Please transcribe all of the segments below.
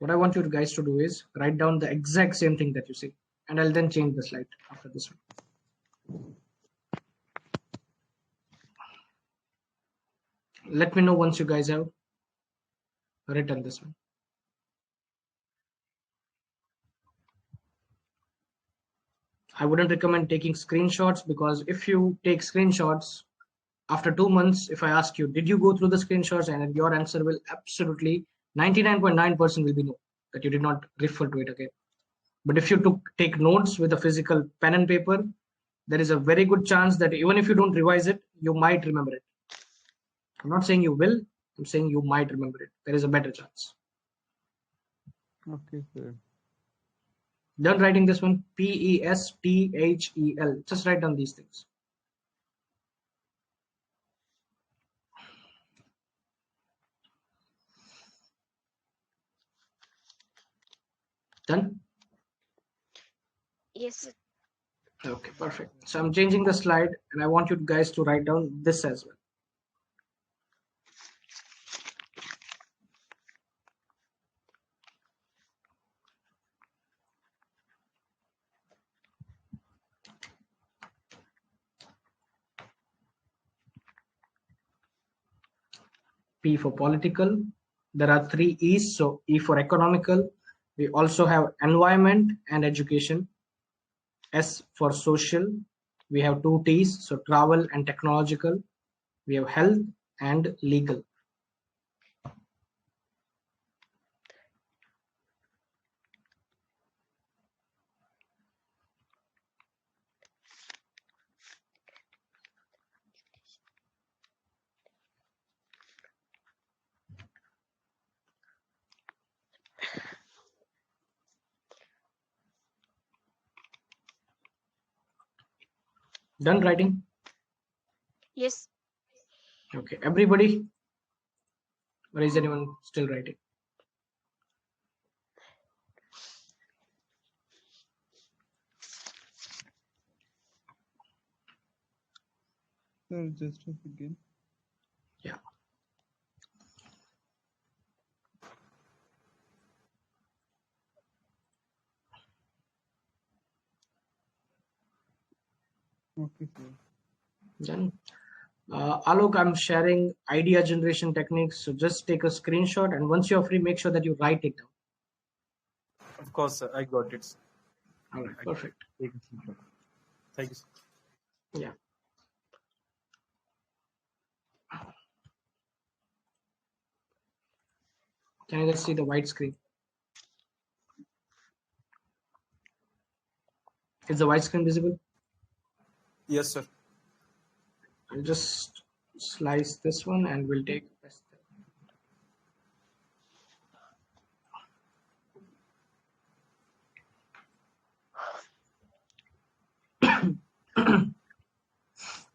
What I want you guys to do is write down the exact same thing that you see, and I'll then change the slide after this one. Let me know once you guys have written this one. I wouldn't recommend taking screenshots, because if you take screenshots after 2 months, if I ask you, did you go through the screenshots, and your answer will absolutely 99.9% will be no, that you did not refer to it again. But if you take notes with a physical pen and paper, there is a very good chance that even if you don't revise it, you might remember it. I'm not saying you will, I'm saying you might remember it. There is a better chance. Okay, sir. Done writing this one? PESTHEL. Just write down these things. Done? Yes, sir. Okay, perfect. So I'm changing the slide, and I want you guys to write down this as well. P for political. There are 3 E's. So E for economical. We also have environment and education. S for social. We have 2 T's. So travel and technological. We have health and legal. Done writing? Yes. Okay, everybody? Or is anyone still writing? Sir, just a second. Yeah. Okay, sir. Done. Alok, I'm sharing idea generation techniques. So just take a screenshot, and once you're free, make sure that you write it down. Of course, sir. I got it. All right, perfect. Thank you, sir. Yeah. Can I just see the white screen? Is the white screen visible? Yes, sir. I'll just slice this one, and we'll take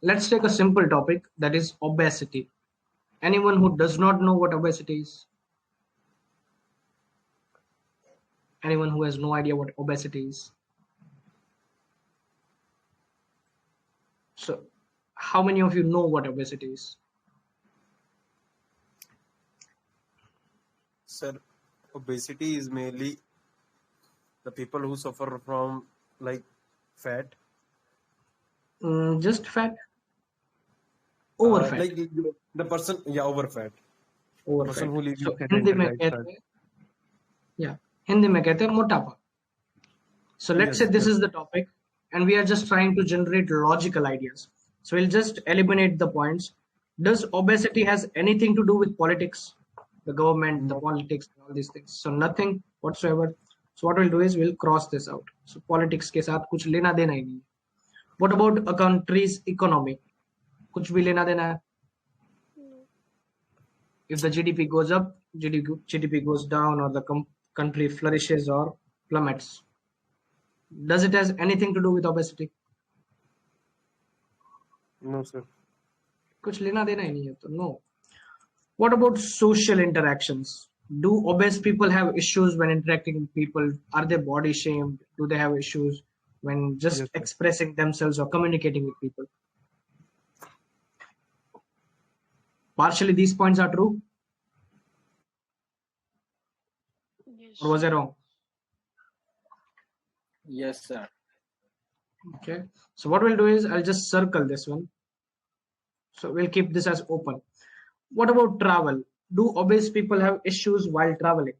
let's take a simple topic, that is obesity. Anyone who does not know what obesity is? Anyone who has no idea what obesity is? So how many of you know what obesity is? Sir, obesity is mainly the people who suffer from like fat. Just fat? Over fat? Like the person, yeah, over fat. Over person fat. who lives So with Hindi में sedentary कहते lifestyle. हैं, yeah, Hindi में कहते हैं मोटापा. So let's say this is the topic, and we are just trying to generate logical ideas. So we'll just eliminate the points. Does obesity has anything to do with politics, the government, the No. politics, all these things? So nothing whatsoever. So what we'll do is we'll cross this out. So politics के साथ कुछ लेना देना ही नहीं है. What about a country's economy? कुछ भी लेना देना है? If the GDP goes up, GDP goes down, or the country flourishes or plummets. Does it has anything to do with obesity? No, sir. कुछ लेना देना ही नहीं है तो no. What about social interactions? Do obese people have issues when interacting with people? Are they body shamed? Do they have issues when just Yes, sir. expressing themselves or communicating with people? Partially these points are true. Yes. or was I wrong? Yes, sir. Okay, so what we'll do is I'll just circle this one. So we'll keep this as open. What about travel? Do obese people have issues while traveling?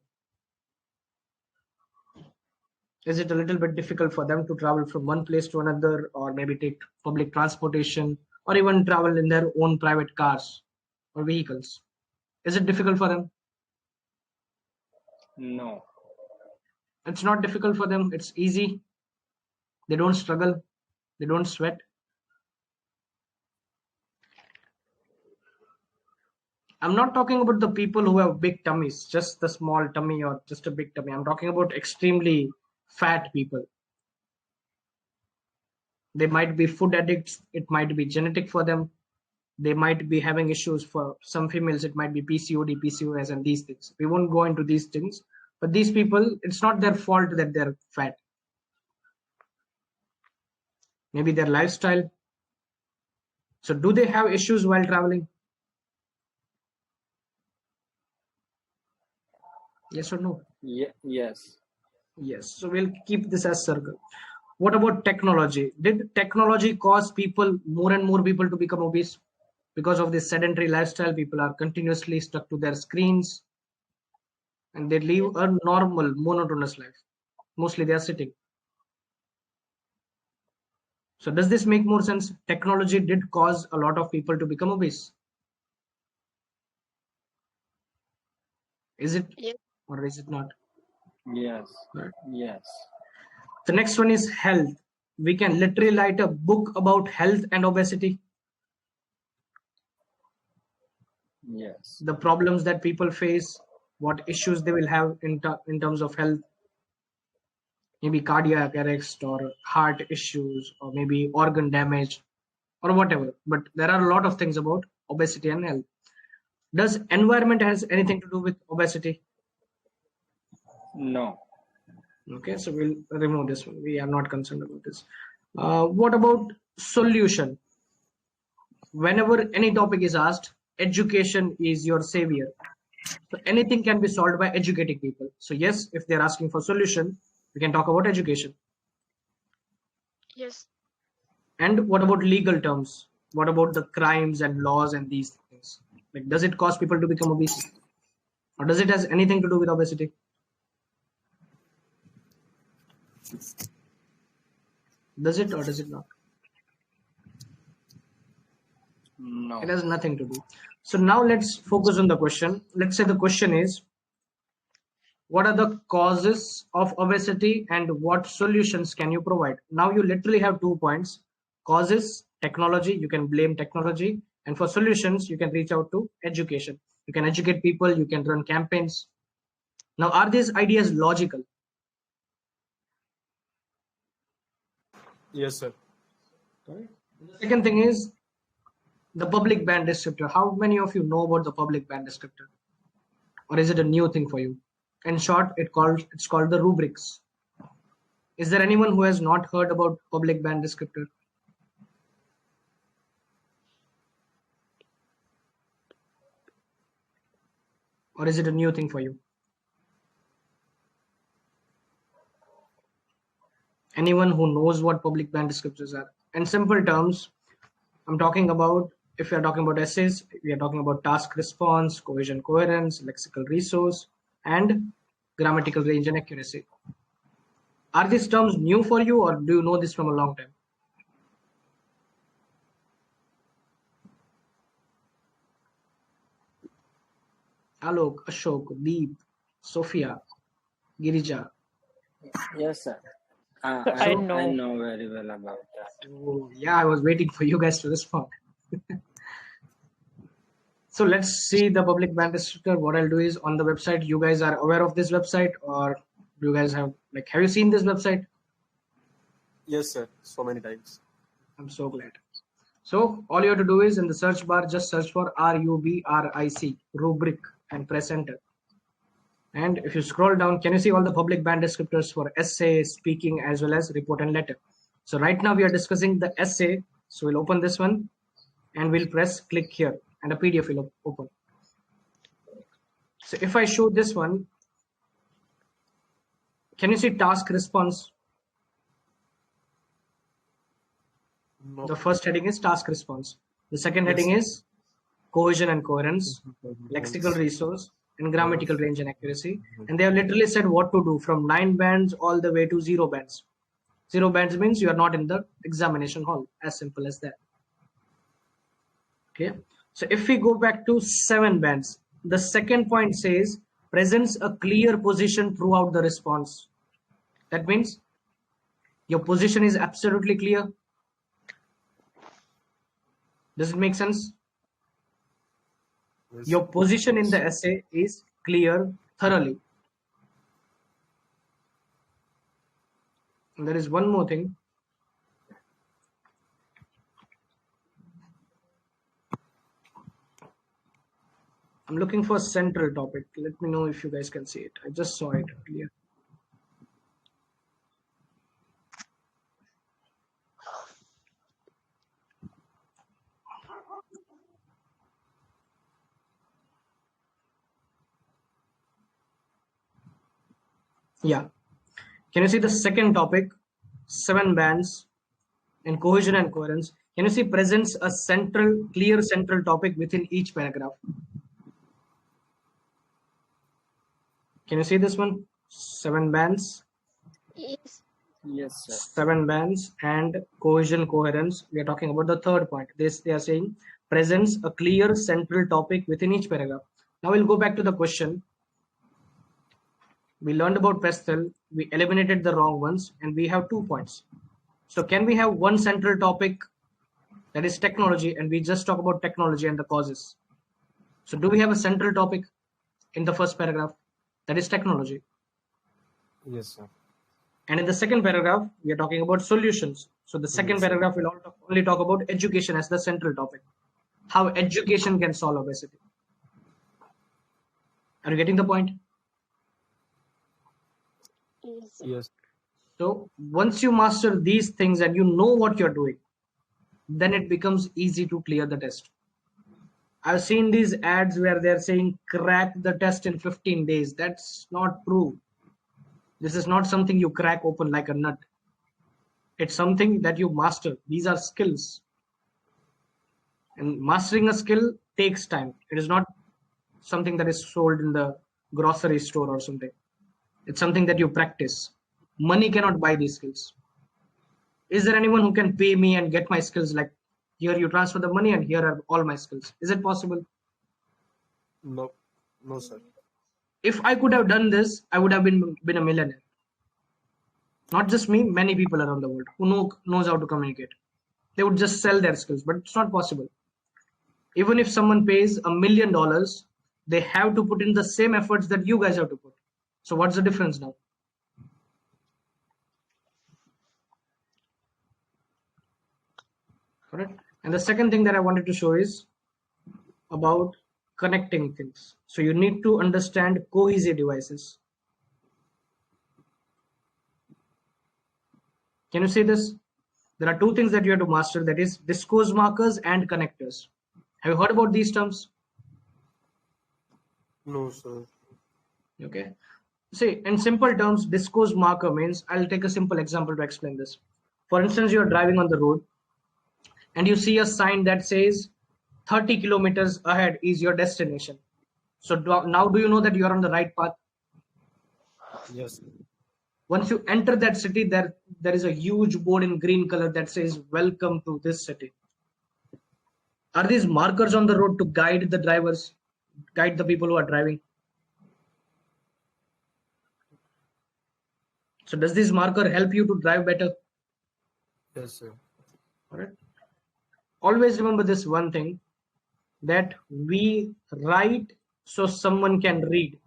Is it a little bit difficult for them to travel from one place to another, or maybe take public transportation, or even travel in their own private cars or vehicles? Is it difficult for them? No. It's not difficult for them. It's easy. They don't struggle. They don't sweat. I'm not talking about the people who have big tummies, just the small tummy or just a big tummy. I'm talking about extremely fat people. They might be food addicts. It might be genetic for them. They might be having issues. For some females, it might be PCOD, PCOS, and these things. We won't go into these things. But these people, it's not their fault that they're fat. Maybe their lifestyle. So do they have issues while traveling? Yes or no? Yes. Yes. So we'll keep this as circle. What about technology? Did technology cause people, more and more people, to become obese? Because of this sedentary lifestyle, people are continuously stuck to their screens and they live a normal, monotonous life. Mostly they are sitting. So does this make more sense? Technology did cause a lot of people to become obese. Is it Yes. or is it not? Yes. Right. Yes. The next one is health. We can literally write a book about health and obesity. Yes. The problems that people face, what issues they will have in terms of health, maybe cardiac arrest or heart issues or maybe organ damage or whatever. But there are a lot of things about obesity and health. Does environment has anything to do with obesity? No. Okay, so we'll remove this one. We are not concerned about this. What about solution? Whenever any topic is asked, education is your savior. So anything can be solved by educating people. So yes, if they're asking for solution, we can talk about education. Yes. And what about legal terms? What about the crimes and laws and these things? Like, does it cause people to become obese? Or does it has anything to do with obesity? Does it or does it not? No. It has nothing to do. So now let's focus on the question. Let's say the question is, what are the causes of obesity and what solutions can you provide? Now you literally have 2 points. Causes, technology, you can blame technology. And for solutions, you can reach out to education. You can educate people, you can run campaigns. Now, are these ideas logical? Yes, sir. The second thing is the public band descriptor. How many of you know about the public band descriptor? Or is it a new thing for you? In short, it's called the rubrics. Is there anyone who has not heard about public band descriptor? Or is it a new thing for you? Anyone who knows what public band descriptors are? In simple terms, I'm talking about, if you're talking about essays, we are talking about task response, cohesion coherence, lexical resource, and grammatical range and accuracy. Are these terms new for you or do you know this from a long time? Alok, Ashok, Deep, Sophia, Girija. Yes, sir. I I know. know very well about that. So, yeah, I was waiting for you guys to respond. So let's see the public band descriptor. What I'll do is on the website, you guys are aware of this website or do you guys have you seen this website? Yes, sir. So many times. I'm so glad. So all you have to do is in the search bar, just search for RUBRIC, rubric, and press enter. And if you scroll down, can you see all the public band descriptors for essay, speaking, as well as report and letter? So right now we are discussing the essay. So we'll open this one and we'll press click here and a PDF will open. So if I show this one, Can you see task response? No. The first heading is task response. The second Yes. heading is cohesion and coherence, lexical resource, and grammatical range and accuracy. And they have literally said what to do from 9 bands all the way to 0 bands. 0 bands means you are not in the examination hall. As simple as that. Okay. So if we go back to 7 bands, the second point says presents a clear position throughout the response. That means your position is absolutely clear. Does it make sense? Yes. Your position in the essay is clear thoroughly. And there is one more thing. I'm looking for a central topic. Let me know if you guys can see it. I just saw it earlier. Yeah. Can you see the second topic? 7 bands and cohesion and coherence. Can you see presents a central, clear central topic within each paragraph? Can you see this one? 7 bands, Yes. Yes, sir. 7 bands and cohesion coherence. We are talking about the third point. They are saying presents a clear central topic within each paragraph. Now we'll go back to the question. We learned about pestle, we eliminated the wrong ones, and we have 2 points. So can we have one central topic, that is technology, and we just talk about technology and the causes? So do we have a central topic in the first paragraph? That is technology. Yes, sir. And in the second paragraph, we are talking about solutions. So the second Yes, sir. paragraph will only talk about education as the central topic. How education can solve obesity. Are you getting the point? Yes. Yes. So once you master these things and you know what you're doing, then it becomes easy to clear the test. I've seen these ads where they're saying crack the test in 15 days. That's not true. This is not something you crack open like a nut. It's something that you master. These are skills. And mastering a skill takes time. It is not something that is sold in the grocery store or something. It's something that you practice. Money cannot buy these skills. Is there anyone who can pay me and get my skills? Like, here you transfer the money and here are all my skills. Is it possible? No. No, sir. If I could have done this, I would have been a millionaire. Not just me, many people around the world who knows how to communicate. They would just sell their skills, but it's not possible. Even if someone pays $1 million, they have to put in the same efforts that you guys have to put. So what's the difference now? Correct. And the second thing that I wanted to show is about connecting things. So you need to understand cohesive devices. Can you see this? There are 2 things that you have to master, that is discourse markers and connectors. Have you heard about these terms? No, sir. Okay. See, in simple terms, discourse marker means, I'll take a simple example to explain this. For instance, you're driving on the road and you see a sign that says 30 kilometers ahead is your destination. So now do you know that you are on the right path? Yes. Once you enter that city, there is a huge board in green color that says, welcome to this city. Are these markers on the road to guide the drivers, guide the people who are driving? So does this marker help you to drive better? Yes, sir. All right. Always remember this one thing, that we write so someone can read.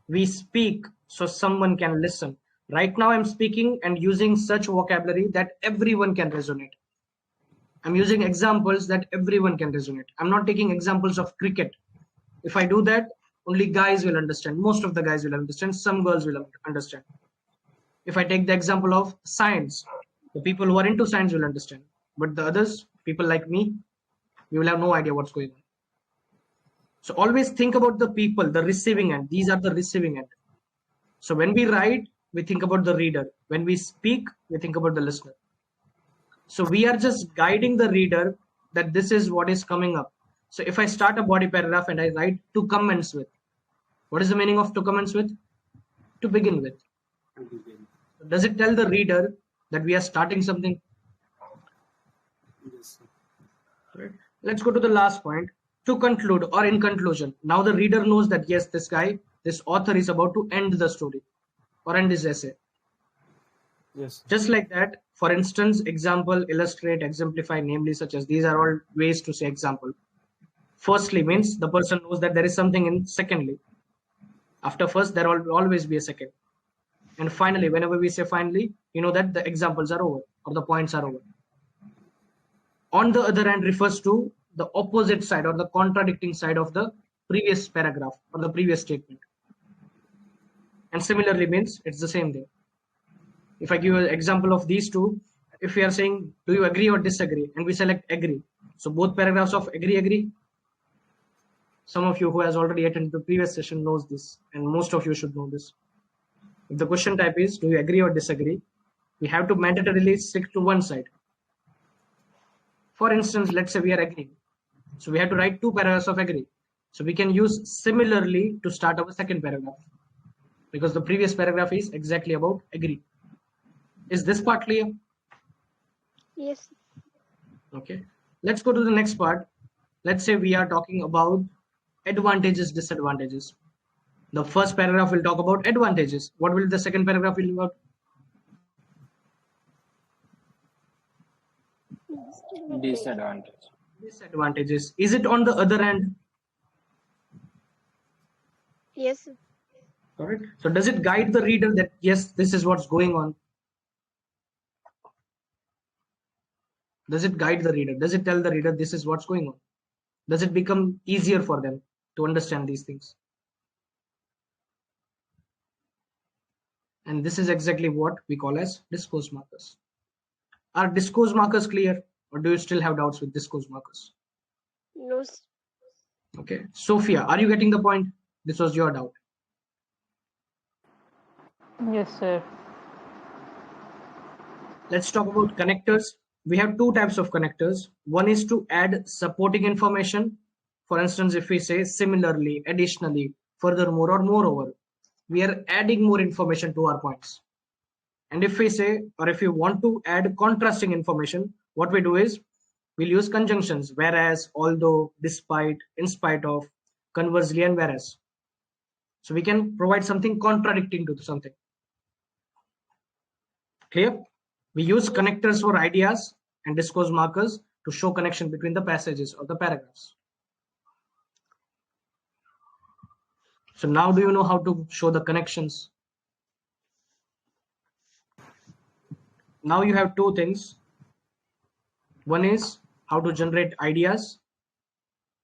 We speak so someone can listen. Right now I'm speaking and using such vocabulary that everyone can resonate. I'm using examples that everyone can resonate. I'm not taking examples of cricket. If I do that, only guys will understand. Most of the guys will understand. Some girls will understand. If I take the example of science, the people who are into science will understand. But the others, people like me, we will have no idea what's going on. So always think about the people, the receiving end. These are the receiving end. So when we write, we think about the reader. When we speak, we think about the listener. So we are just guiding the reader that this is what is coming up. So if I start a body paragraph and I write to commence with, what is the meaning of to commence with? To begin with. Does it tell the reader that we are starting something? Yes, sir. Right. Let's go to the last point. To conclude or in conclusion. Now the reader knows that yes, this author is about to end the story or end his essay. Yes. Just like that, for instance, example, illustrate, exemplify, namely, such as these are all ways to say example. Firstly means the person knows that there is something in secondly. After first, there will always be a second. And finally, whenever we say finally, you know that the examples are over or the points are over. On the other hand, refers to the opposite side or the contradicting side of the previous paragraph or the previous statement. And similarly means it's the same thing. If I give an example of these two, if we are saying, do you agree or disagree? And we select agree. So both paragraphs of agree. Some of you who has already attended the previous session knows this, and most of you should know this. If the question type is, do you agree or disagree? We have to mandatorily stick to one side. For instance, let's say we are agreeing. So we have to write 2 paragraphs of agree. So we can use similarly to start our second paragraph, because the previous paragraph is exactly about agree. Is this part clear? Yes. Okay. Let's go to the next part. Let's say we are talking about advantages, disadvantages. The first paragraph will talk about advantages. What will the second paragraph will about? Disadvantage. Disadvantages. Is it on the other hand? Yes. Correct. So does it guide the reader that yes, this is what's going on? Does it guide the reader? Does it tell the reader this is what's going on? Does it become easier for them to understand these things? And this is exactly what we call as discourse markers. Are discourse markers clear, or do you still have doubts with discourse markers? No. Okay. Sophia, are you getting the point? This was your doubt. Yes, sir. Let's talk about connectors. We have 2 types of connectors. One is to add supporting information. For instance, if we say similarly, additionally, furthermore, or moreover, we are adding more information to our points. And if we say, or if we want to add contrasting information, what we do is we'll use conjunctions, whereas, although, despite, in spite of, conversely, and whereas. So we can provide something contradicting to something. Clear? We use connectors for ideas and discourse markers to show connection between the passages or the paragraphs. So now do you know how to show the connections? Now you have 2 things. One is how to generate ideas.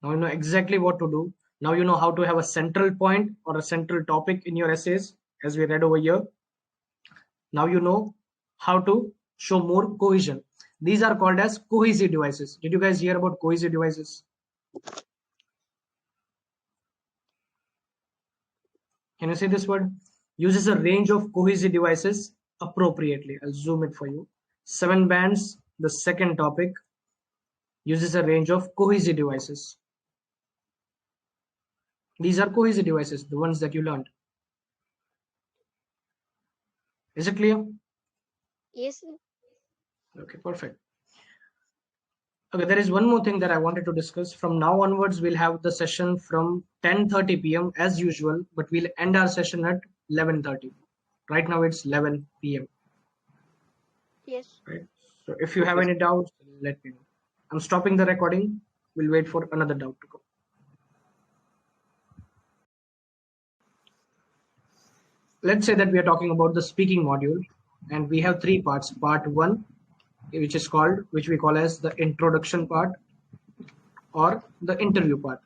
Now you know exactly what to do. Now you know how to have a central point or a central topic in your essays, as we read over here. Now you know how to show more cohesion. These are called as cohesive devices. Did you guys hear about cohesive devices? Can you say this word? Uses a range of cohesive devices appropriately. I'll zoom it for you. 7 bands, the second topic, uses a range of cohesive devices. These are cohesive devices, the ones that you learned. Is it clear? Yes. Okay, perfect. Okay, there is one more thing that I wanted to discuss. From now onwards, we'll have the session from 10:30 p.m. as usual, but we'll end our session at 11:30. Right now it's 11 p.m. Yes. Right. So if you have any doubts, let me know. I'm stopping the recording. We'll wait for another doubt to come. Let's say that we are talking about the speaking module, and we have 3 parts. Part 1, which we call as the introduction part or the interview part.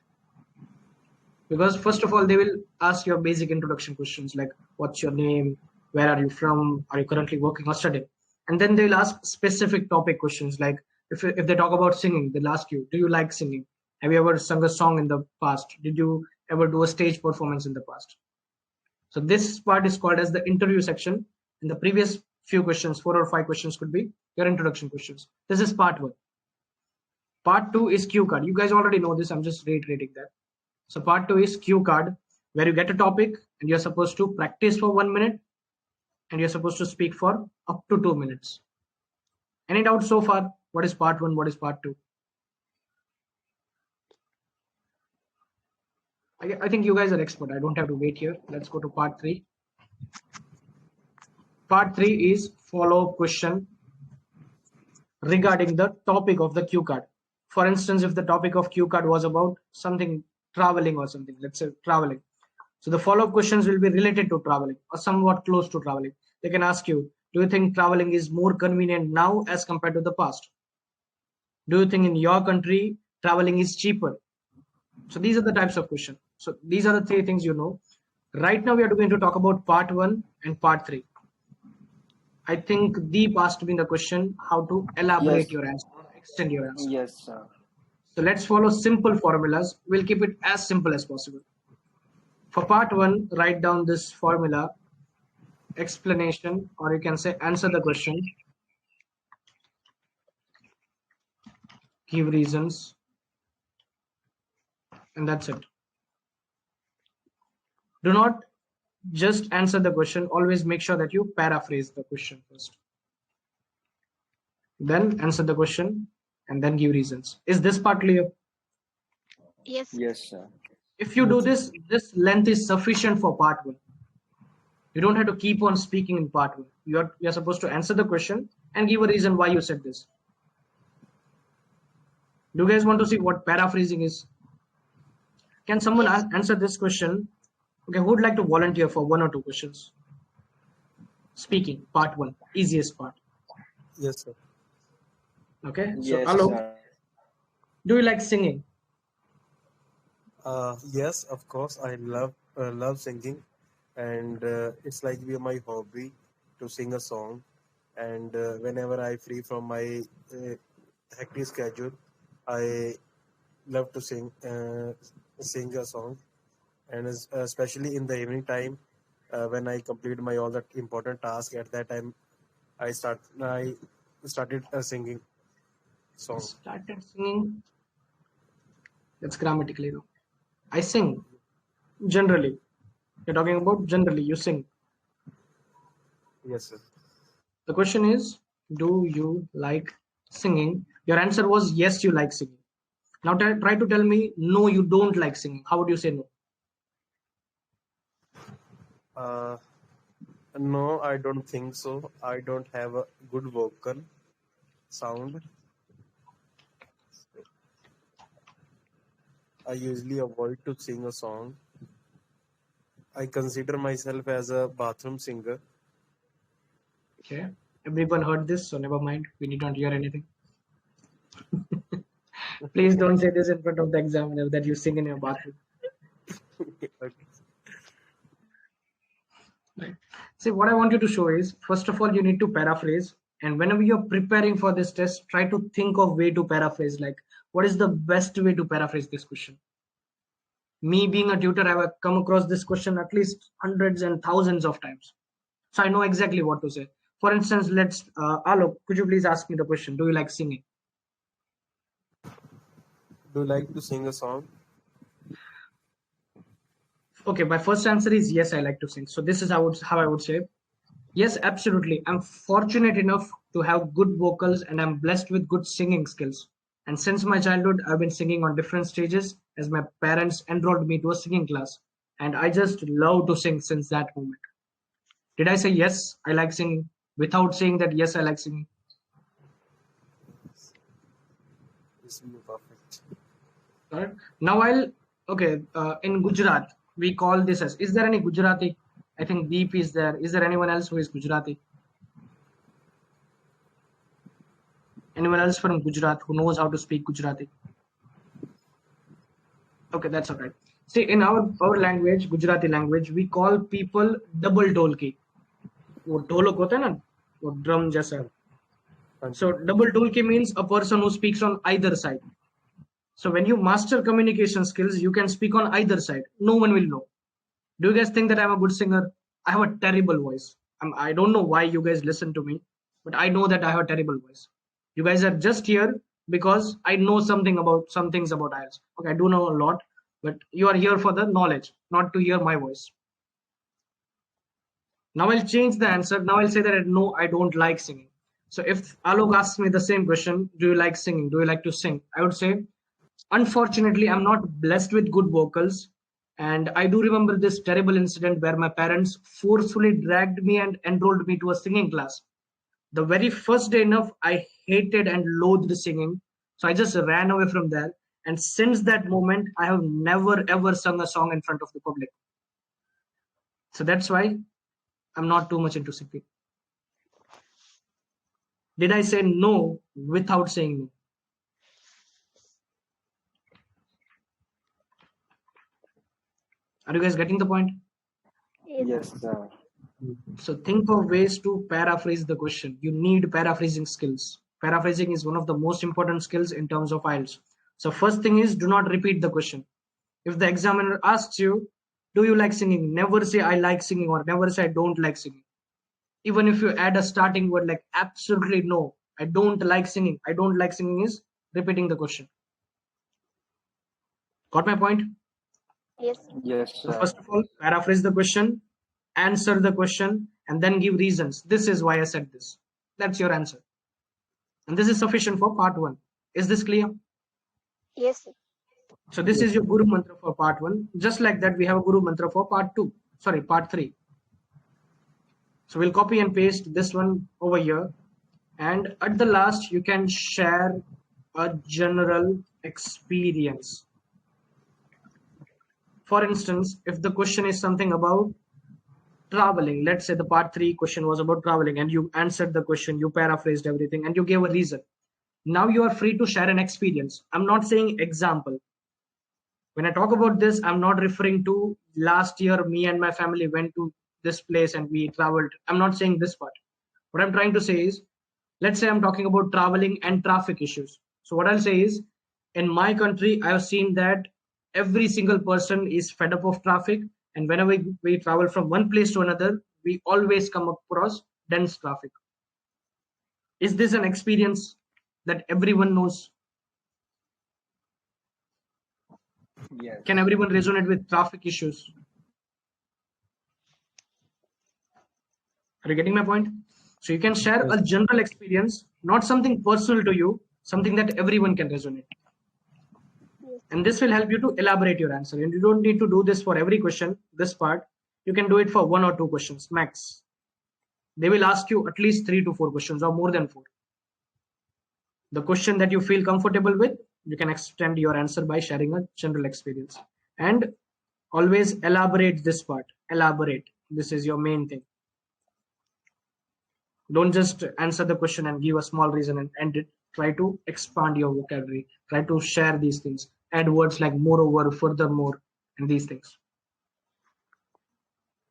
Because first of all, they will ask your basic introduction questions like what's your name, where are you from, are you currently working or studying? And then they'll ask specific topic questions like if they talk about singing, they'll ask you, do you like singing? Have you ever sung a song in the past? Did you ever do a stage performance in the past? So this part is called as the interview section, in the previous few questions, 4 or 5 questions could be your introduction questions. This is part 1. Part 2 is cue card. You guys already know this. I'm just reiterating that. So part 2 is cue card, where you get a topic and you're supposed to practice for 1 minute and you're supposed to speak for up to 2 minutes. Any doubts so far? What is part 1? What is part 2? I think you guys are expert. I don't have to wait here. Let's go to part 3. Part 3 is follow-up question regarding the topic of the cue card. For instance, if the topic of cue card was about something traveling or something, let's say traveling. So the follow-up questions will be related to traveling or somewhat close to traveling. They can ask you, do you think traveling is more convenient now as compared to the past? Do you think in your country traveling is cheaper? So these are the types of questions. So these are the 3 things you know. Right now we are going to talk about part 1 and part 3. I think Deep asked me the question how to elaborate Yes. your answer, extend your answer. Yes, sir. So let's follow simple formulas. We'll keep it as simple as possible. For part 1, write down this formula, explanation, or you can say answer the question, give reasons, and that's it. Do not just answer the question. Always make sure that you paraphrase the question first. Then answer the question and then give reasons. Is this part clear? Yes. Yes, sir. If you do this, this length is sufficient for part 1. You don't have to keep on speaking in part 1. You're supposed to answer the question and give a reason why you said this. Do you guys want to see what paraphrasing is? Can someone Yes. answer this question? Okay, who would like to volunteer for 1 or 2 questions? Speaking, part 1, easiest part. Yes, sir. Okay, so Yes, Alok, sir. do you like singing? Yes, of course. I love singing, and it's like my hobby to sing a song. And whenever I free from my hectic schedule, I love to sing a song, and especially in the evening time when I complete my all the important tasks. At that time, I started singing song. Started singing. That's grammatically wrong. I sing generally. You're talking about generally, you sing. Yes, sir. The question is, do you like singing? Your answer was yes, you like singing. Now try to tell me, no, you don't like singing. How would you say no? No, I don't think so. I don't have a good vocal sound. I usually avoid to sing a song. I consider myself as a bathroom singer. Okay. Everyone heard this, so never mind. We need not hear anything. Please don't say this in front of the examiner that you sing in your bathroom. Okay. Right. See, what I want you to show is, first of all, you need to paraphrase. And whenever you're preparing for this test, try to think of way to paraphrase. Like, what is the best way to paraphrase this question? Me being a tutor, I have come across this question at least hundreds and thousands of times. So I know exactly what to say. For instance, let's, Alok, could you please ask me the question? Do you like singing? Do you like to sing a song? Okay, my first answer is yes, I like to sing. So this is how I would say. Yes, absolutely. I'm fortunate enough to have good vocals and I'm blessed with good singing skills. And since my childhood, I've been singing on different stages as my parents enrolled me to a singing class. And I just love to sing since that moment. Did I say yes, I like singing without saying that yes, I like singing? This will be perfect. Correct. Now in Gujarat, we call this as, is there any Gujarati? I think Deep is there. Is there anyone else who is Gujarati? Anyone else from Gujarat who knows how to speak Gujarati? Okay, that's all right. See, in our language, Gujarati language, we call people double ढोलकी. वो ढोलक होता है ना, वो drum जैसा. So double dholki means a person who speaks on either side. So when you master communication skills, you can speak on either side. No one will know. Do you guys think that I'm a good singer? I have a terrible voice. I don't know why you guys listen to me, but I know that I have a terrible voice. You guys are just here because I know some things about IELTS. Okay, I do know a lot, but you are here for the knowledge, not to hear my voice. Now I'll change the answer. Now I'll say that no, I don't like singing. So if Alok asks me the same question, do you like singing? Do you like to sing? I would say, unfortunately, I'm not blessed with good vocals. And I do remember this terrible incident where my parents forcefully dragged me and enrolled me to a singing class. The very first day enough, I hated and loathed singing. So I just ran away from there. And since that moment, I have never ever sung a song in front of the public. So that's why I'm not too much into singing. Did I say no without saying no? Are you guys getting the point? Yes, sir. So think of ways to paraphrase the question. You need paraphrasing skills. Paraphrasing is one of the most important skills in terms of IELTS. So first thing is, do not repeat the question. If the examiner asks you, do you like singing? Never say I like singing or never say I don't like singing. Even if you add a starting word like absolutely no, I don't like singing. I don't like singing is repeating the question. Got my point? Yes. Yes, So sir. first of all, paraphrase the question, answer the question, and then give reasons. This is why I said this. That's your answer. And this is sufficient for part 1. Is this clear? Yes. So this is your Guru Mantra for part 1. Just like that, we have a Guru Mantra for part 2. Sorry, part 3. So we'll copy and paste this one over here. And at the last, you can share a general experience. For instance, if the question is something about traveling, let's say the part 3 question was about traveling, and you answered the question, you paraphrased everything, and you gave a reason. Now you are free to share an experience. I'm not saying example. When I talk about this, I'm not referring to last year me and my family went to this place and we traveled. I'm not saying this part. What I'm trying to say is, let's say I'm talking about traveling and traffic issues. So what I'll say is, in my country, I have seen that every single person is fed up of traffic, and whenever we travel from one place to another, we always come across dense traffic. Is this an experience that everyone knows? Yes. Can everyone resonate with traffic issues? Are you getting my point? So you can share a general experience, not something personal to you, something that everyone can resonate. And this will help you to elaborate your answer. And you don't need to do this for every question, this part. You can do it for 1 or 2 questions, max. They will ask you at least 3 to 4 questions or more than 4. The question that you feel comfortable with, you can extend your answer by sharing a general experience. And always elaborate this part. Elaborate. This is your main thing. Don't just answer the question and give a small reason and end it. Try to expand your vocabulary. Try to share these things. Add words like moreover, furthermore, and these things.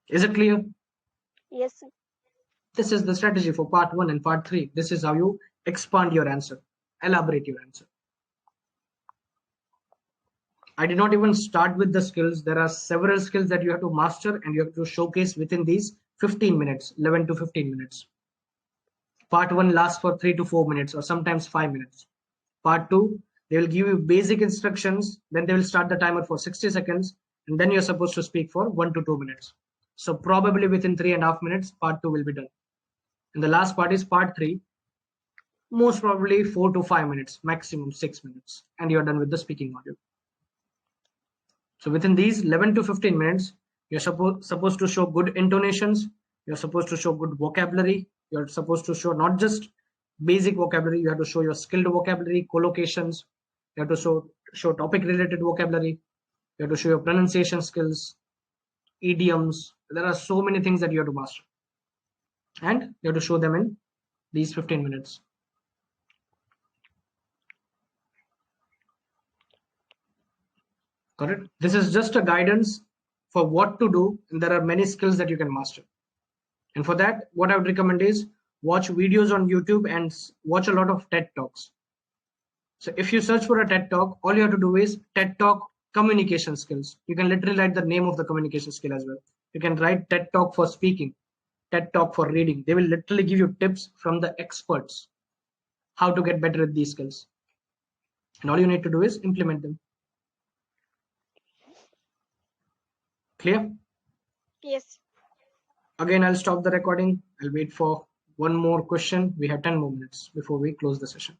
Is it clear? Yes, sir. This is the strategy for part 1 and part 3. This is how you expand your answer, elaborate your answer. I did not even start with the skills. There are several skills that you have to master and you have to showcase within these 15 minutes, 11 to 15 minutes. Part 1 lasts for 3 to 4 minutes or sometimes 5 minutes. Part 2, they will give you basic instructions, then they will start the timer for 60 seconds, and then you're supposed to speak for 1 to 2 minutes. So probably within 3.5 minutes, part 2 will be done. And the last part is part 3, most probably 4 to 5 minutes, maximum 6 minutes, and you're done with the speaking module. So within these 11 to 15 minutes, you're supposed to show good intonations, you're supposed to show good vocabulary, you're supposed to show not just basic vocabulary, you have to show your skilled vocabulary, collocations, you have to show topic related vocabulary, you have to show your pronunciation skills, idioms. There are so many things that you have to master. And you have to show them in these 15 minutes. Got it? This is just a guidance for what to do, and there are many skills that you can master. And for that, what I would recommend is watch videos on YouTube and watch a lot of TED Talks. So if you search for a TED Talk, all you have to do is TED Talk communication skills. You can literally write the name of the communication skill as well. You can write TED Talk for speaking. TED Talk for reading. They will literally give you tips from the experts how to get better at these skills. And all you need to do is implement them. Clear? Yes. Again, I'll stop the recording. I'll wait for one more question. We have 10 more minutes before we close the session.